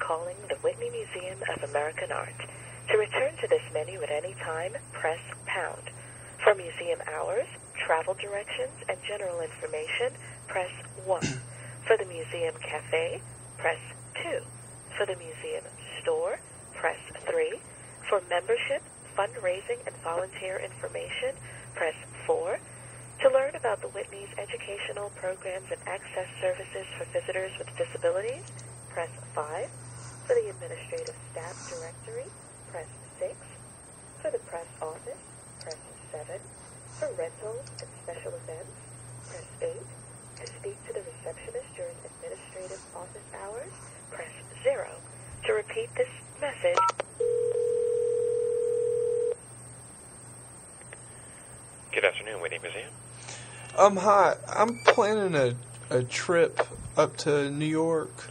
calling the Whitney Museum of American Art. To return to this menu at any time, press pound. For museum hours, travel directions, and general information, press 1. For the museum cafe, press 2. For the museum store, press 3. For membership, fundraising, and volunteer information, press 4. To learn about the Whitney's educational programs and access services for visitors with disabilities, press 5. For the administrative staff directory, press 6. For the press office, press 7. For rentals and special events, press 8. To speak to the receptionist during administrative office hours, press 0. To repeat this message... Good afternoon, Whitney Museum. Hi. I'm planning a trip up to New York.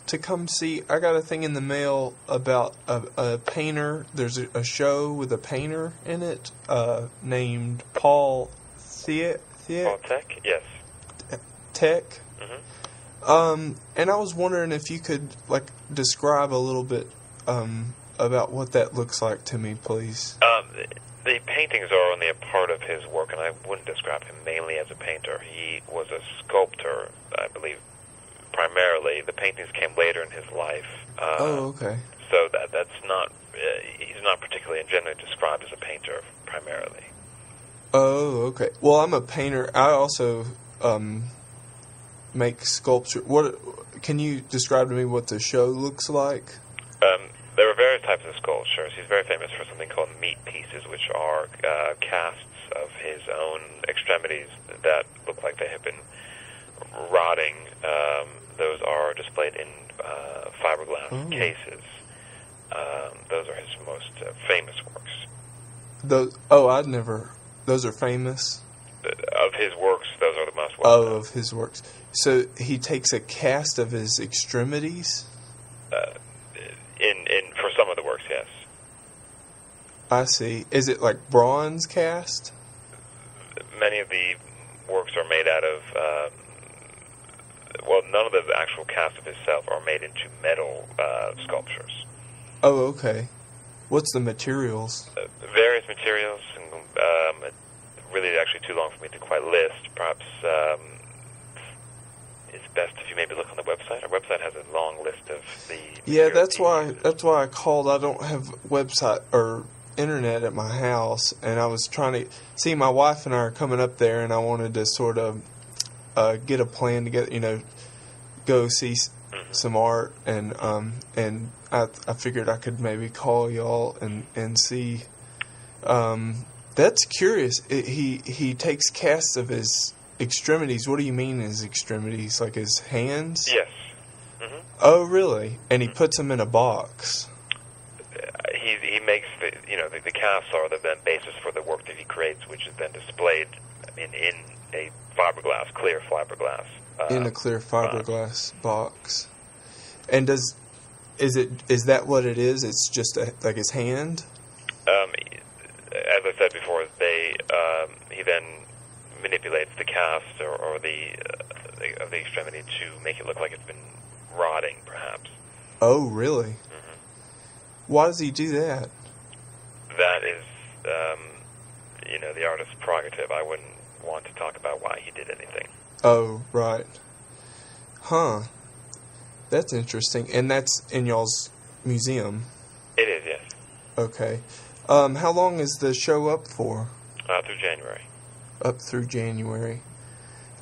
To come see. I got a thing in the mail about a painter. There's a show with a painter in it named Paul Thiek. Paul Tech, yes. Tech. And I was wondering if you could describe a little bit about what that looks like to me, please. The paintings are only a part of his work, and I wouldn't describe him mainly as a painter. He was a sculptor, I believe, primarily. The paintings came later in his life. Okay. So that's not, he's not particularly and generally described as a painter, primarily. Oh, okay. Well, I'm a painter. I also make sculpture. What can you describe to me what the show looks like? There are various types of sculptures. He's very famous for something called meat pieces, which are casts of his own extremities that look like they have been rotting. Those are displayed in fiberglass cases. Those are his most famous works. Those are famous? Of his works, those are the most well known. Oh, of his works. So he takes a cast of his extremities? For some of the works, yes. I see. Is it like bronze cast? Many of the works are made out of, none of the actual casts of himself are made into metal sculptures. Oh, okay. What's the materials? Various materials. Really, actually too long for me to quite list. Perhaps it's best if you maybe look on the website. Our website has a long list of the... Yeah, that's why I called. I don't have website or internet at my house, and I was trying to see. My wife and I are coming up there, and I wanted to sort of get a plan to get go see some art, and I figured I could maybe call y'all and see. That's curious. He takes casts of his extremities. What do you mean his extremities? Like his hands? Yes. Oh, really? And he puts them in a box. He makes the casts are the basis for the work that he creates, which is then displayed in a clear fiberglass. In a clear fiberglass box. And is that what it is? It's just like his hand? As I said before, he then manipulates the cast or the extremity to make it look like it's been rotting, perhaps. Oh, really? Why does he do that? That is, the artist's prerogative. I wouldn't want to talk about why he did anything. Oh, right. Huh. That's interesting. And that's in y'all's museum? It is, yes. Okay. How long is the show up for? Through January. Up through January.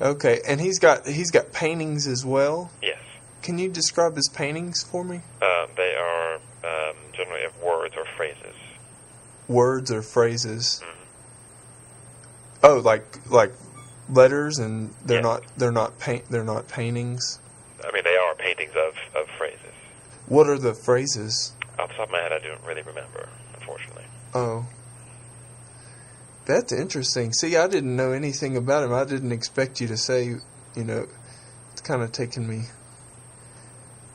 Okay, and he's got paintings as well? Yes. Can you describe his paintings for me? They are generally of words or phrases. Words or phrases? Oh, like letters, and they're not paintings. I mean, they are paintings of phrases. What are the phrases? Off the top of my head, I don't really remember, unfortunately. Oh. That's interesting. See, I didn't know anything about him. I didn't expect you to say, it's kind of taken me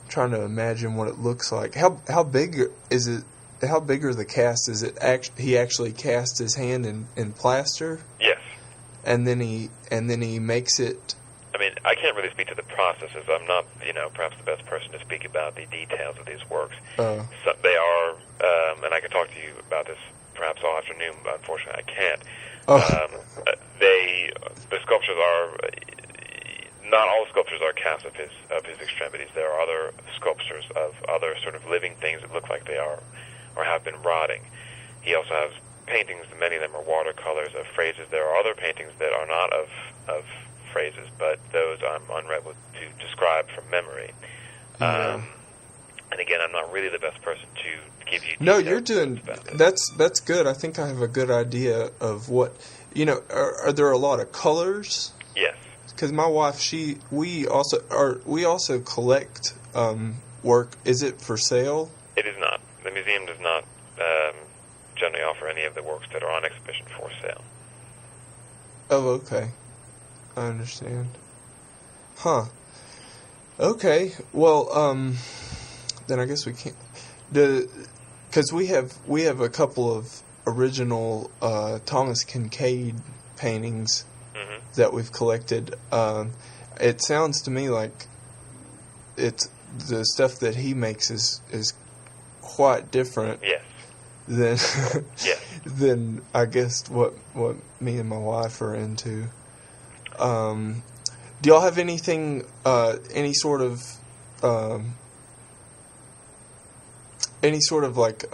trying to imagine what it looks like. How big is it? How big are the casts? Is it he actually cast his hand in plaster? Yes. And then he makes it. I mean, I can't really speak to the processes. I'm not, perhaps the best person to speak about the details of these works. So they are, and I could talk to you about this perhaps all afternoon, but unfortunately I can't. The sculptures are, not all sculptures are casts of his extremities. There are other sculptures of other sort of living things that look like they are or have been rotting. He also has paintings, many of them are watercolors of phrases. There are other paintings that are not of phrases, but those I'm unable to describe from memory. Yeah. And again, I'm not really the best person to give you details. No, you're doing that's good. I think I have a good idea of what Are there a lot of colors? Yes. Because my wife, we also collect work. Is it for sale? It is not. The museum does not generally offer any of the works that are on exhibition for sale. Oh, okay. I understand. Huh. Okay. Well, then I guess we can't. Because we have a couple of original Thomas Kincaid paintings that we've collected. It sounds to me like it's the stuff that he makes is quite different. Yes. Than I guess what me and my wife are into. Do y'all have anything, any sort of like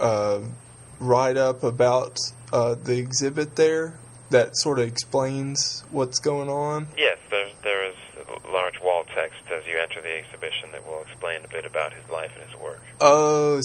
write up about the exhibit there that sort of explains what's going on? Yes, there is large wall text as you enter the exhibition that will explain a bit about his life and his work. Oh.